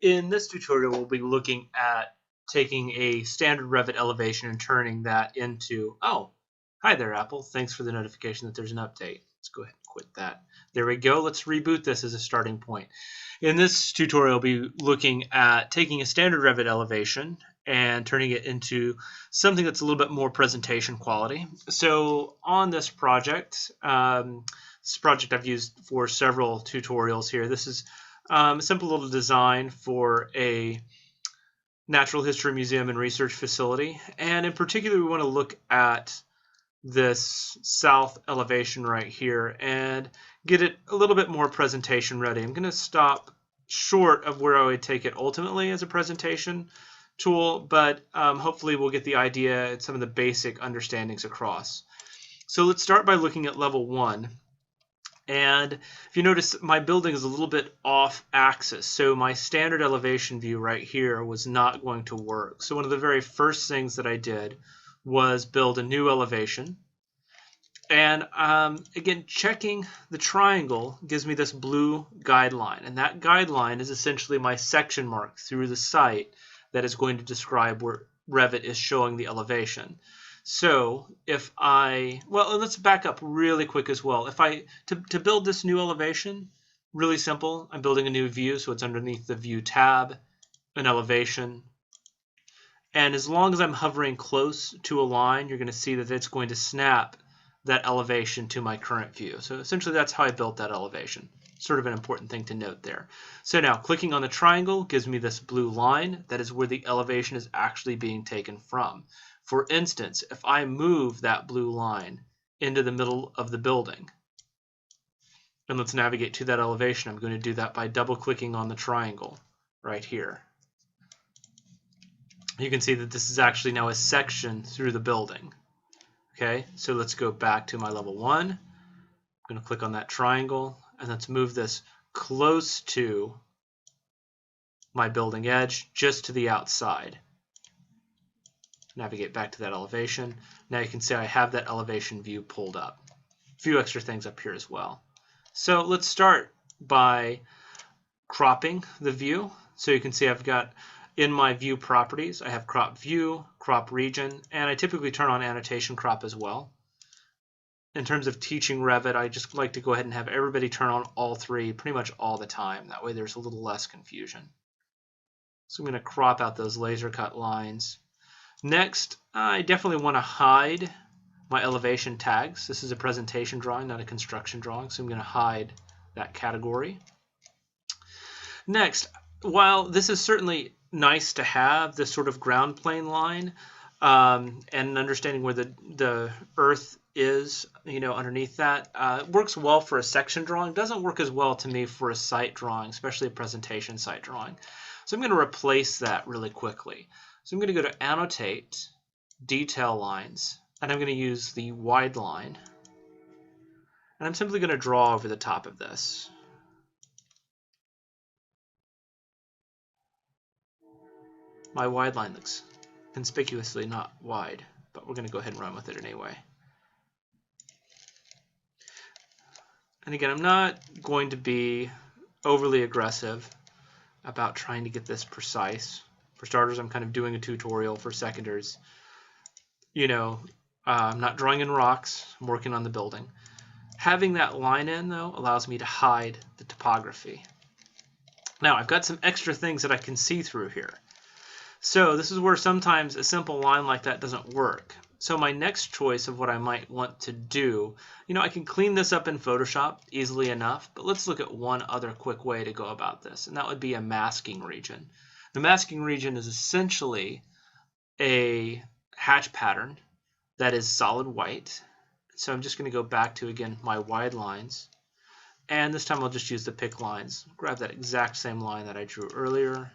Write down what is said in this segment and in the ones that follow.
In this tutorial, we'll be looking at taking a standard Revit elevation and turning that into, oh, hi there, Apple. Thanks for the notification that there's an update. Let's go ahead and quit that. There we go. Let's reboot this as a starting point. In this tutorial, we'll be looking at taking a standard Revit elevation and turning it into something that's a little bit more presentation quality. So on this project I've used for several tutorials here. This is a simple little design for a natural history museum and research facility. And in particular, we want to look at this south elevation right here and get it a little bit more presentation ready. I'm going to stop short of where I would take it ultimately as a presentation tool, but hopefully we'll get the idea and some of the basic understandings across. So let's start by looking at level 1. And if you notice, my building is a little bit off axis, so my standard elevation view right here was not going to work. So one of the very first things that I did was build a new elevation. And again, checking the triangle gives me this blue guideline, and that guideline is essentially my section mark through the site that is going to describe where Revit is showing the elevation. So if let's back up really quick as well. To build this new elevation, really simple. I'm building a new view, so it's underneath the View tab, an elevation. And as long as I'm hovering close to a line, you're going to see that it's going to snap that elevation to my current view. So essentially that's how I built that elevation. Sort of an important thing to note there. So now clicking on the triangle gives me this blue line. That is where the elevation is actually being taken from. For instance, if I move that blue line into the middle of the building, and let's navigate to that elevation, I'm going to do that by double-clicking on the triangle right here. You can see that this is actually now a section through the building. Okay, so let's go back to my level 1. I'm going to click on that triangle, and let's move this close to my building edge, just to the outside. Navigate back to that elevation. Now you can see I have that elevation view pulled up. A few extra things up here as well. So let's start by cropping the view. So you can see I've got in my view properties, I have crop view, crop region, and I typically turn on annotation crop as well. In terms of teaching Revit, I just like to go ahead and have everybody turn on all three pretty much all the time. That way there's a little less confusion. So I'm going to crop out those laser cut lines. Next, I definitely want to hide my elevation tags. This is a presentation drawing, not a construction drawing, so I'm going to hide that category. Next, while this is certainly nice to have this sort of ground plane line and understanding where the earth is, underneath that, works well for a section drawing. Doesn't work as well to me for a site drawing, especially a presentation site drawing. So I'm going to replace that really quickly. So I'm going to go to Annotate, Detail Lines, and I'm going to use the wide line. And I'm simply going to draw over the top of this. My wide line looks conspicuously not wide, but we're going to go ahead and run with it anyway. And again, I'm not going to be overly aggressive about trying to get this precise. For starters, I'm kind of doing a tutorial. For seconders, I'm not drawing in rocks. I'm working on the building. Having that line in, though, allows me to hide the topography. Now, I've got some extra things that I can see through here. So this is where sometimes a simple line like that doesn't work. So my next choice of what I might want to do, I can clean this up in Photoshop easily enough, but let's look at one other quick way to go about this, and that would be a masking region. The masking region is essentially a hatch pattern that is solid white. So I'm just going to go back to, again, my wide lines. And this time I'll just use the pick lines. Grab that exact same line that I drew earlier.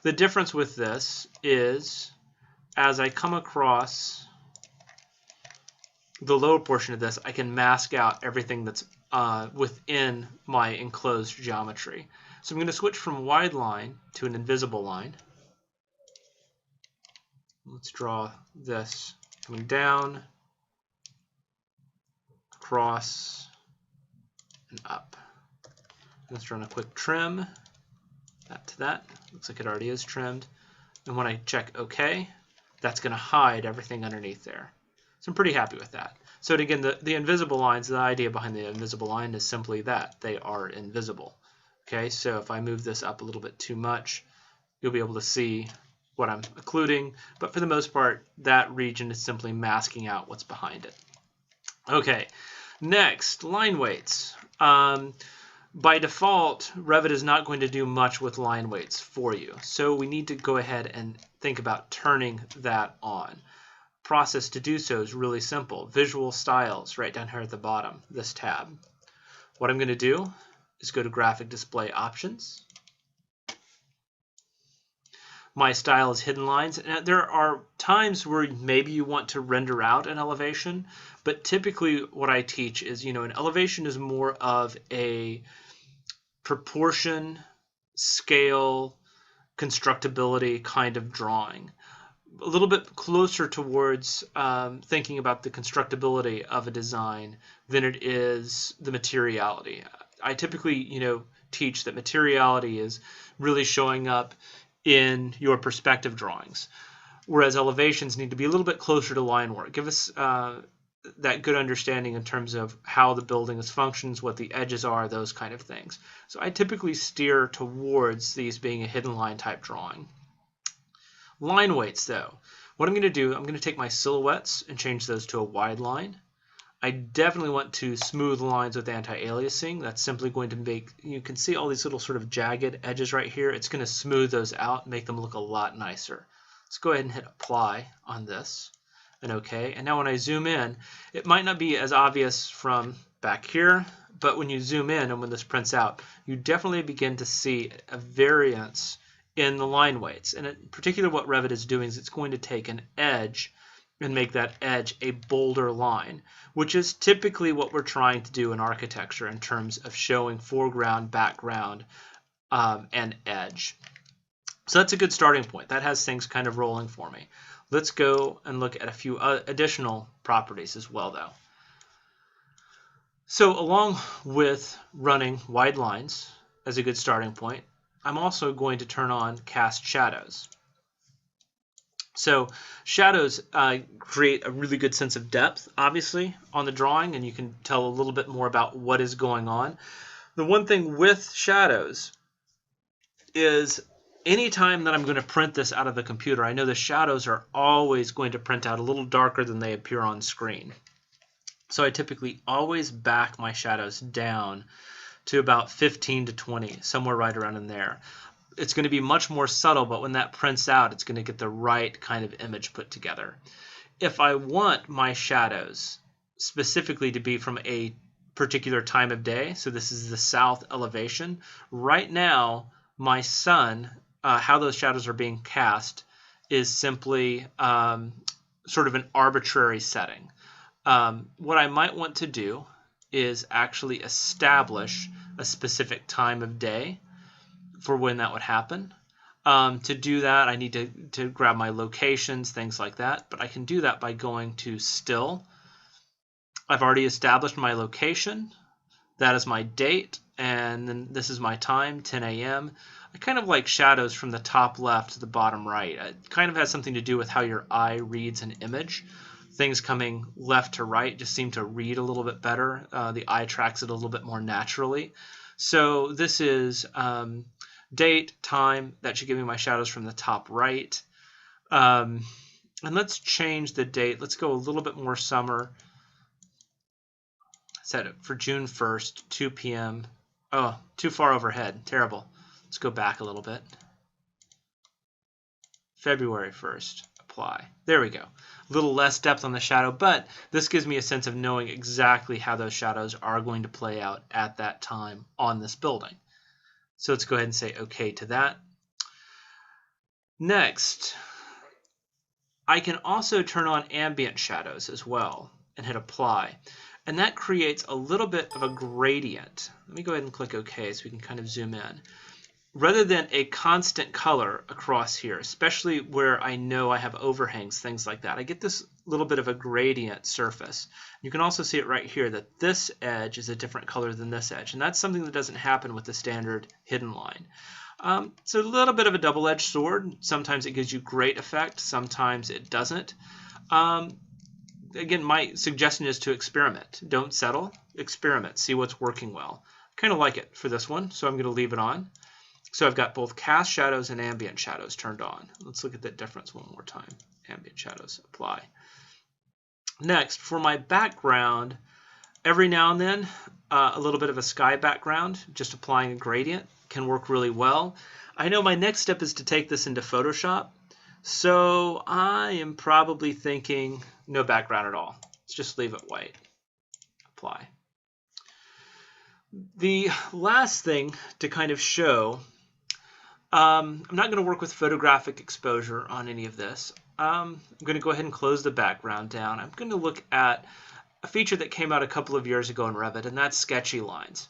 The difference with this is as I come across the lower portion of this, I can mask out everything that's within my enclosed geometry. So I'm going to switch from wide line to an invisible line. Let's draw this coming down, across, and up. Let's run a quick trim. That to that. Looks like it already is trimmed. And when I check OK, that's going to hide everything underneath there. So I'm pretty happy with that. So again, the invisible lines, the idea behind the invisible line is simply that. They are invisible. Okay, so if I move this up a little bit too much, you'll be able to see what I'm occluding. But for the most part, that region is simply masking out what's behind it. Okay, next, line weights. By default, Revit is not going to do much with line weights for you. So we need to go ahead and think about turning that on. Process to do so is really simple. Visual styles right down here at the bottom, this tab. What I'm going to do is go to graphic display options. My style is hidden lines. And there are times where maybe you want to render out an elevation, but typically what I teach is, an elevation is more of a proportion, scale, constructability kind of drawing. A little bit closer towards thinking about the constructability of a design than it is the materiality. I typically, teach that materiality is really showing up in your perspective drawings, whereas elevations need to be a little bit closer to line work. Give us that good understanding in terms of how the building functions, what the edges are, those kind of things. So I typically steer towards these being a hidden line type drawing. Line weights, though. What I'm going to do, I'm going to take my silhouettes and change those to a wide line. I definitely want to smooth lines with anti-aliasing. That's simply going to make, you can see all these little sort of jagged edges right here. It's going to smooth those out and make them look a lot nicer. Let's go ahead and hit apply on this and OK. And now when I zoom in, it might not be as obvious from back here, but when you zoom in and when this prints out, you definitely begin to see a variance in the line weights. And in particular, what Revit is doing is it's going to take an edge and make that edge a bolder line, which is typically what we're trying to do in architecture in terms of showing foreground, background, and edge. So that's a good starting point. That has things kind of rolling for me. Let's go and look at a few additional properties as well, though. So along with running wide lines as a good starting point, I'm also going to turn on cast shadows. So shadows create a really good sense of depth, obviously, on the drawing, and you can tell a little bit more about what is going on. The one thing with shadows is anytime that I'm going to print this out of the computer, I know the shadows are always going to print out a little darker than they appear on screen. So I typically always back my shadows down to about 15 to 20, somewhere right around in there. It's going to be much more subtle, but when that prints out, it's going to get the right kind of image put together. If I want my shadows specifically to be from a particular time of day, so this is the south elevation, right now my sun, how those shadows are being cast is simply sort of an arbitrary setting. What I might want to do is actually establish a specific time of day for when that would happen. To do that, I need to grab my locations, things like that, but I can do that by going to Still. I've already established my location. That is my date, and then this is my time, 10 a.m. I kind of like shadows from the top left to the bottom right. It kind of has something to do with how your eye reads an image. Things coming left to right just seem to read a little bit better. The eye tracks it a little bit more naturally. So this is date, time. That should give me my shadows from the top right. And let's change the date. Let's go a little bit more summer. Set it for June 1st, 2 p.m. Oh, too far overhead. Terrible. Let's go back a little bit. February 1st. Apply. There we go. A little less depth on the shadow, but this gives me a sense of knowing exactly how those shadows are going to play out at that time on this building. So let's go ahead and say OK to that. Next, I can also turn on ambient shadows as well and hit apply. And that creates a little bit of a gradient. Let me go ahead and click OK so we can kind of zoom in. rather than a constant color across here, especially where I know I have overhangs, things like that, I get this little bit of a gradient surface. You can also see it right here that this edge is a different color than this edge, and that's something that doesn't happen with the standard hidden line. It's a little bit of a double-edged sword. Sometimes it gives you great effect, sometimes it doesn't. Again, my suggestion is to experiment. Don't settle, experiment, see what's working well. Kind of like it for this one, so I'm going to leave it on. So I've got both cast shadows and ambient shadows turned on. Let's look at that difference one more time. Ambient shadows, apply. Next, for my background, every now and then, a little bit of a sky background, just applying a gradient can work really well. I know my next step is to take this into Photoshop, so I am probably thinking no background at all. Let's just leave it white. Apply. The last thing to kind of show, I'm not going to work with photographic exposure on any of this. I'm going to go ahead and close the background down. I'm going to look at a feature that came out a couple of years ago in Revit, and that's sketchy lines.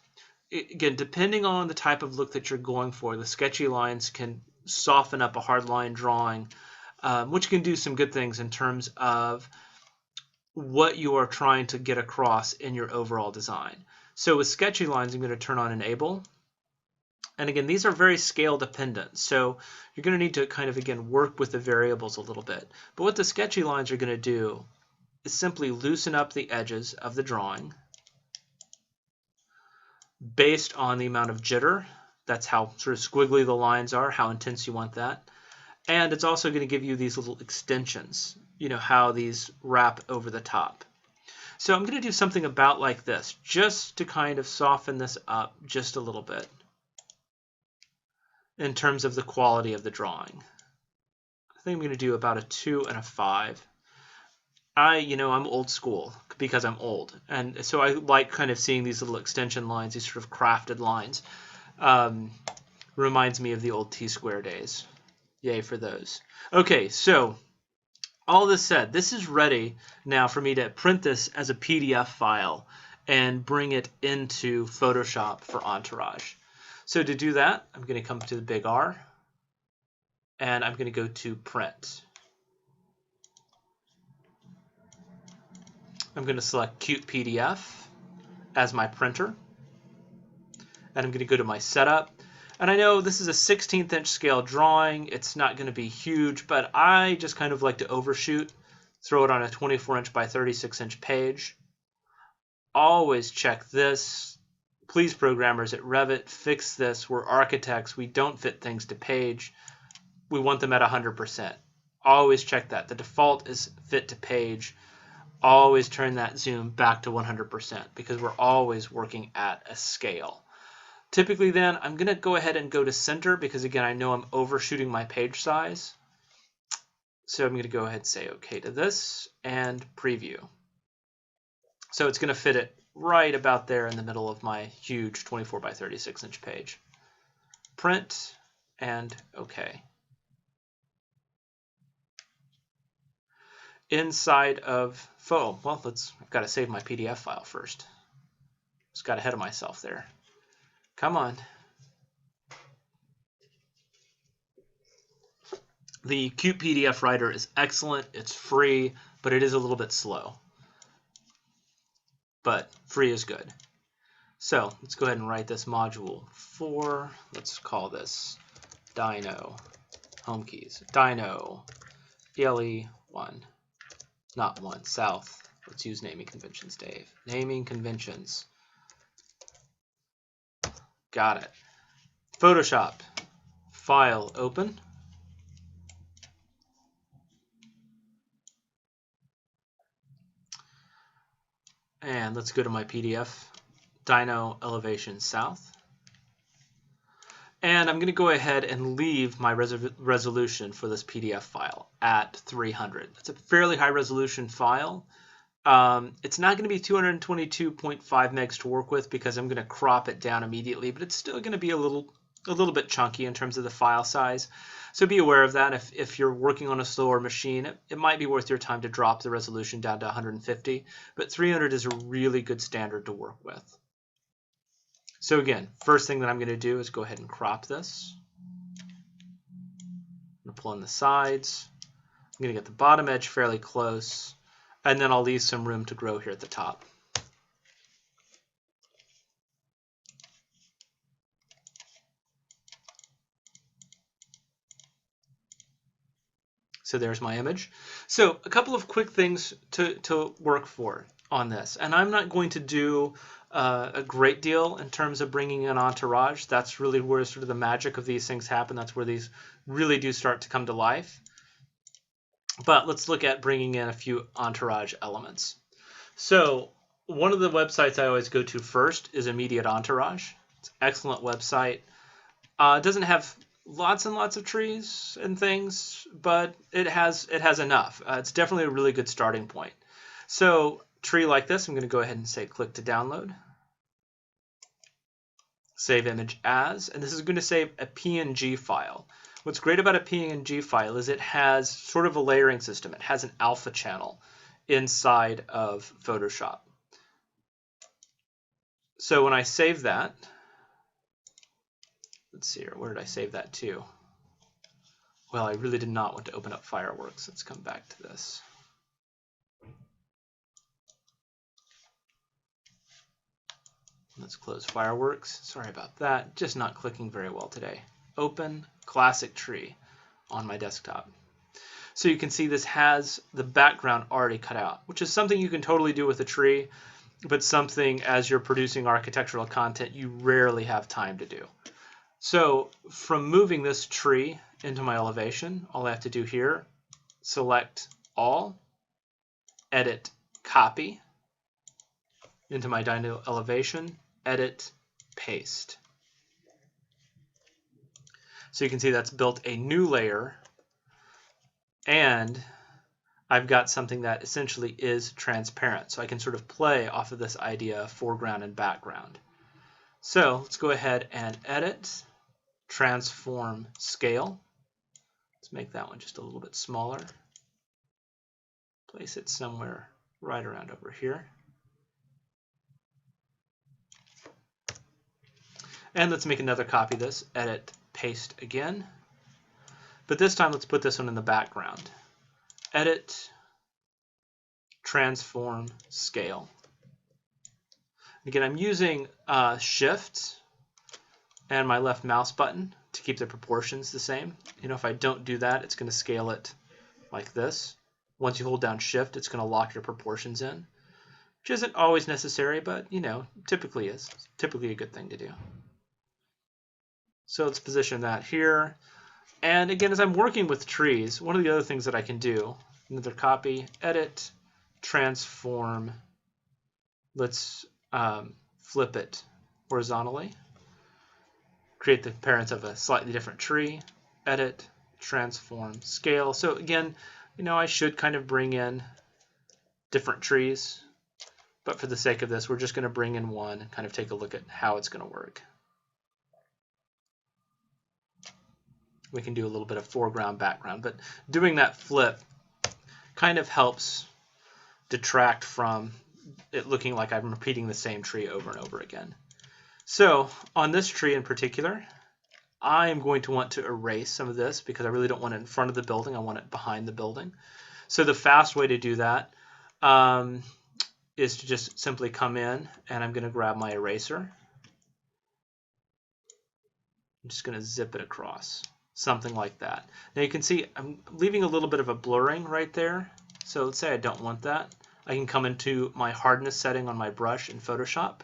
Again, depending on the type of look that you're going for, the sketchy lines can soften up a hard line drawing, which can do some good things in terms of what you are trying to get across in your overall design. So with sketchy lines, I'm going to turn on Enable. And again, these are very scale dependent. So you're going to need to kind of, again, work with the variables a little bit. But what the sketchy lines are going to do is simply loosen up the edges of the drawing based on the amount of jitter. That's how sort of squiggly the lines are, how intense you want that. And it's also going to give you these little extensions, you know, how these wrap over the top. So I'm going to do something about like this, just to kind of soften this up just a little bit in terms of the quality of the drawing. I think I'm going to do about a 2 and a 5. I'm old school because I'm old, and so I like kind of seeing these little extension lines, these sort of crafted lines. Reminds me of the old T-square days. Yay for those. Okay, so all this said, this is ready now for me to print this as a PDF file and bring it into Photoshop for Entourage. So to do that, I'm going to come to the big R, and I'm going to go to Print. I'm going to select Qt PDF as my printer, and I'm going to go to my Setup. And I know this is a 16th inch scale drawing. It's not going to be huge, but I just kind of like to overshoot, throw it on a 24 inch by 36 inch page. Always check this. Please, programmers at Revit, fix this. We're architects. We don't fit things to page. We want them at 100%. Always check that. The default is fit to page. Always turn that zoom back to 100% because we're always working at a scale. Typically then, I'm going to go ahead and go to center because, again, I know I'm overshooting my page size. So I'm going to go ahead and say OK to this and preview. So it's going to fit it right about there in the middle of my huge 24 by 36 inch page. Print and OK. Inside of I've got to save my PDF file first. Just got ahead of myself there. Come on. The Qt PDF writer is excellent. It's free, but it is a little bit slow. But free is good. So let's go ahead and write this module 4. Let's call this Dino Home Keys. Dino ELE1. Not 1. South. Let's use naming conventions, Dave. Naming conventions. Got it. Photoshop. File open. And let's go to my PDF. Dino Elevation South. And I'm going to go ahead and leave my resolution for this PDF file at 300. It's a fairly high resolution file. It's not going to be 222.5 megs to work with because I'm going to crop it down immediately, but it's still going to be a little bit chunky in terms of the file size. So be aware of that. If you're working on a slower machine, it might be worth your time to drop the resolution down to 150, but 300 is a really good standard to work with. So again, first thing that I'm going to do is go ahead and crop this. I'm going to pull in the sides. I'm going to get the bottom edge fairly close, and then I'll leave some room to grow here at the top. So there's my image. So a couple of quick things to work for on this. And I'm not going to do a great deal in terms of bringing in Entourage. That's really where sort of the magic of these things happen. That's where these really do start to come to life. But let's look at bringing in a few Entourage elements. So one of the websites I always go to first is Immediate Entourage. It's an excellent website. It doesn't have lots and lots of trees and things, but it has enough. It's definitely a really good starting point. So tree like this, I'm going to go ahead and say click to download. Save image as, and this is going to save a PNG file. What's great about a PNG file is it has sort of a layering system. It has an alpha channel inside of Photoshop. So when I save that, let's see here, where did I save that to? Well, I really did not want to open up Fireworks. Let's come back to this. Let's close Fireworks. Sorry about that. Just not clicking very well today. Open Classic Tree on my desktop. So you can see this has the background already cut out, which is something you can totally do with a tree, but something as you're producing architectural content you rarely have time to do. So from moving this tree into my elevation, all I have to do here, select all, edit, copy into my dino elevation, edit, paste. So you can see that's built a new layer, and I've got something that essentially is transparent. So I can sort of play off of this idea of foreground and background. So let's go ahead and edit, transform, scale. Let's make that one just a little bit smaller. Place it somewhere right around over here. And let's make another copy of this, edit, paste again. But this time let's put this one in the background. Edit, transform, scale. Again, I'm using Shift and my left mouse button to keep the proportions the same. You know, if I don't do that, it's going to scale it like this. Once you hold down Shift, it's going to lock your proportions in, which isn't always necessary, but you know, typically is. It's typically a good thing to do. So let's position that here. And again, as I'm working with trees, one of the other things that I can do, another copy, edit, transform. Let's flip it horizontally. Create the appearance of a slightly different tree. Edit, transform, scale. So again, you know, I should kind of bring in different trees, but for the sake of this, we're just going to bring in one and kind of take a look at how it's going to work. We can do a little bit of foreground, background, but doing that flip kind of helps detract from it looking like I'm repeating the same tree over and over again. So on this tree in particular, I am going to want to erase some of this because I really don't want it in front of the building. I want it behind the building. So the fast way to do that is to just simply come in, and I'm going to grab my eraser. I'm just going to zip it across. Something like that. Now you can see I'm leaving a little bit of a blurring right there. So let's say I don't want that. I can come into my hardness setting on my brush in Photoshop.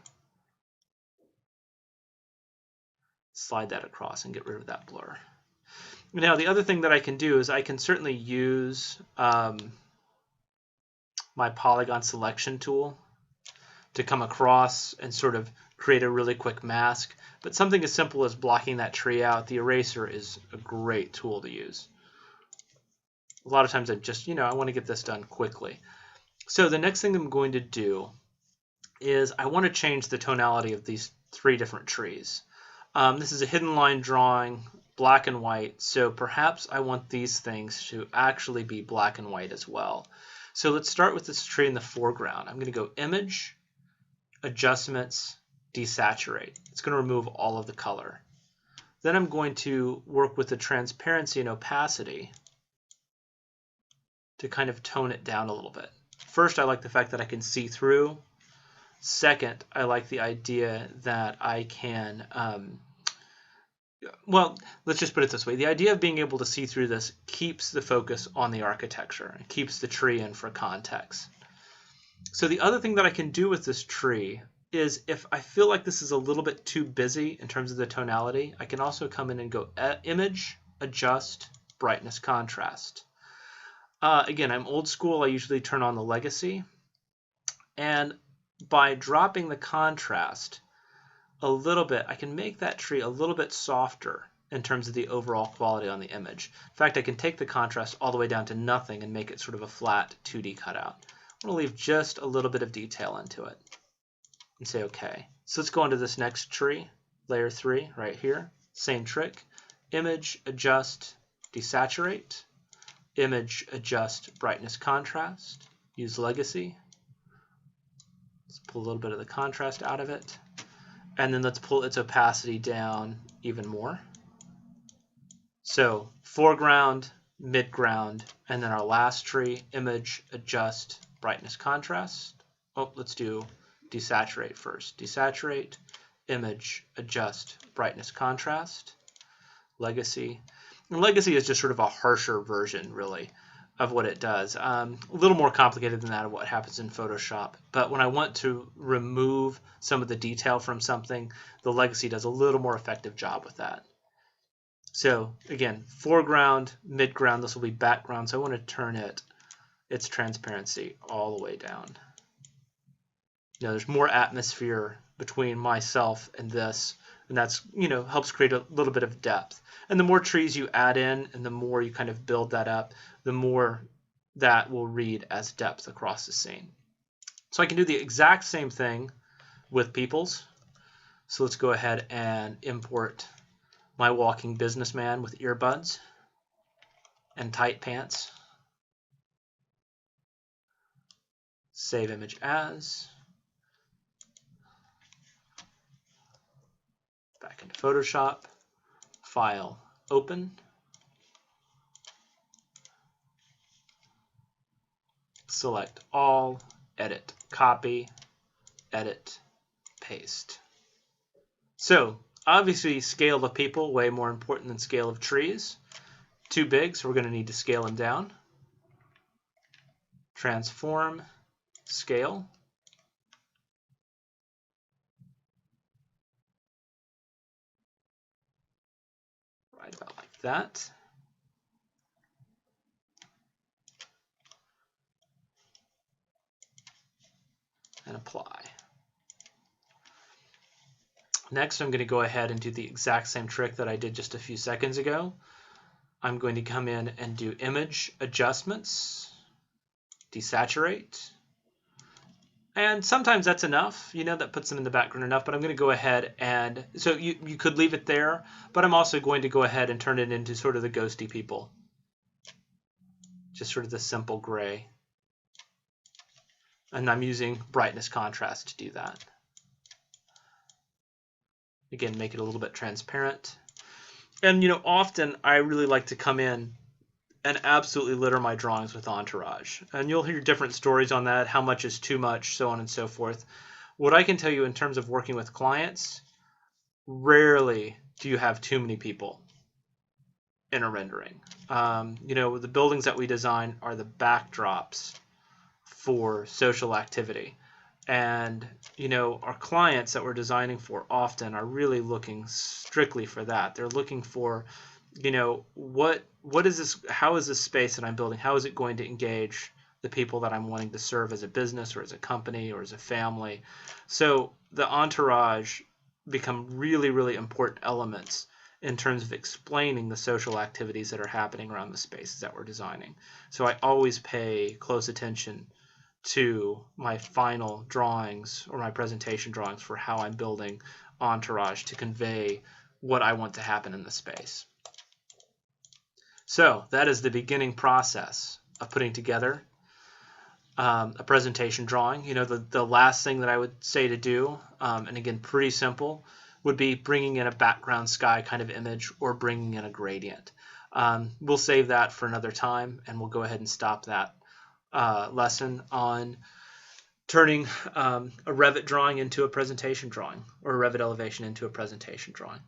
Slide that across and get rid of that blur. Now the other thing that I can do is I can certainly use my polygon selection tool to come across and sort of create a really quick mask. But something as simple as blocking that tree out, the eraser is a great tool to use. A lot of times I just, you know, I want to get this done quickly. So the next thing I'm going to do is I want to change the tonality of these three different trees. This is a hidden line drawing, black and white, so perhaps I want these things to actually be black and white as well. So let's start with this tree in the foreground. I'm going to go Image, Adjustments, desaturate. It's going to remove all of the color. Then I'm going to work with the transparency and opacity to kind of tone it down a little bit. First, I like the fact that I can see through. Second, I like the idea that I can, well, let's just put it this way. The idea of being able to see through this keeps the focus on the architecture. It keeps the tree in for context. So the other thing that I can do with this tree is if I feel like this is a little bit too busy in terms of the tonality, I can also come in and go Image, Adjust, Brightness, Contrast. Again, I'm old school. I usually turn on the legacy. And by dropping the contrast a little bit, I can make that tree a little bit softer in terms of the overall quality on the image. In fact, I can take the contrast all the way down to nothing and make it sort of a flat 2D cutout. I'm going to leave just a little bit of detail into it and say OK. So let's go into this next tree, layer 3 right here. Same trick. Image, Adjust, Desaturate. Image, Adjust, Brightness, Contrast. Use Legacy. Let's pull a little bit of the contrast out of it. And then let's pull its opacity down even more. So foreground, midground, and then our last tree, Image, Adjust, Brightness, Contrast. Oh, let's do Desaturate first. Desaturate, Image, Adjust, Brightness, Contrast, Legacy. And Legacy is just sort of a harsher version, really, of what it does. A little more complicated than that of what happens in Photoshop. But when I want to remove some of the detail from something, the Legacy does a little more effective job with that. So again, foreground, midground, this will be background. So I want to turn its transparency all the way down. You know, there's more atmosphere between myself and this, and that's, you know, helps create a little bit of depth. And the more trees you add in and the more you kind of build that up, the more that will read as depth across the scene. So I can do the exact same thing with peoples. So let's go ahead and import my walking businessman with earbuds and tight pants. Save image as. Back into Photoshop. File, Open. Select all, edit, copy, edit, paste. So obviously scale of people way more important than scale of trees. Too big, so we're going to need to scale them down. Transform, scale. Right about like that. And apply. Next, I'm going to go ahead and do the exact same trick that I did just a few seconds ago. I'm going to come in and do image adjustments, desaturate. And sometimes that's enough, you know, that puts them in the background enough, but I'm going to go ahead and, so you could leave it there, but I'm also going to go ahead and turn it into sort of the ghosty people. Just sort of the simple gray. And I'm using brightness contrast to do that. Again, make it a little bit transparent. And, you know, often I really like to come in and absolutely litter my drawings with Entourage. And you'll hear different stories on that, how much is too much, so on and so forth. What I can tell you in terms of working with clients, rarely do you have too many people in a rendering. You know, the buildings that we design are the backdrops for social activity. And, you know, our clients that we're designing for often are really looking strictly for that. They're looking for, you know, what is this, how is this space that I'm building, how is it going to engage the people that I'm wanting to serve as a business or as a company or as a family. So the Entourage become really, really important elements in terms of explaining the social activities that are happening around the spaces that we're designing. So I always pay close attention to my final drawings or my presentation drawings for how I'm building Entourage to convey what I want to happen in the space. So that is the beginning process of putting together a presentation drawing. You know, the last thing that I would say to do, and again, pretty simple, would be bringing in a background sky kind of image or bringing in a gradient. We'll save that for another time, and we'll go ahead and stop that lesson on turning a Revit drawing into a presentation drawing, or a Revit elevation into a presentation drawing.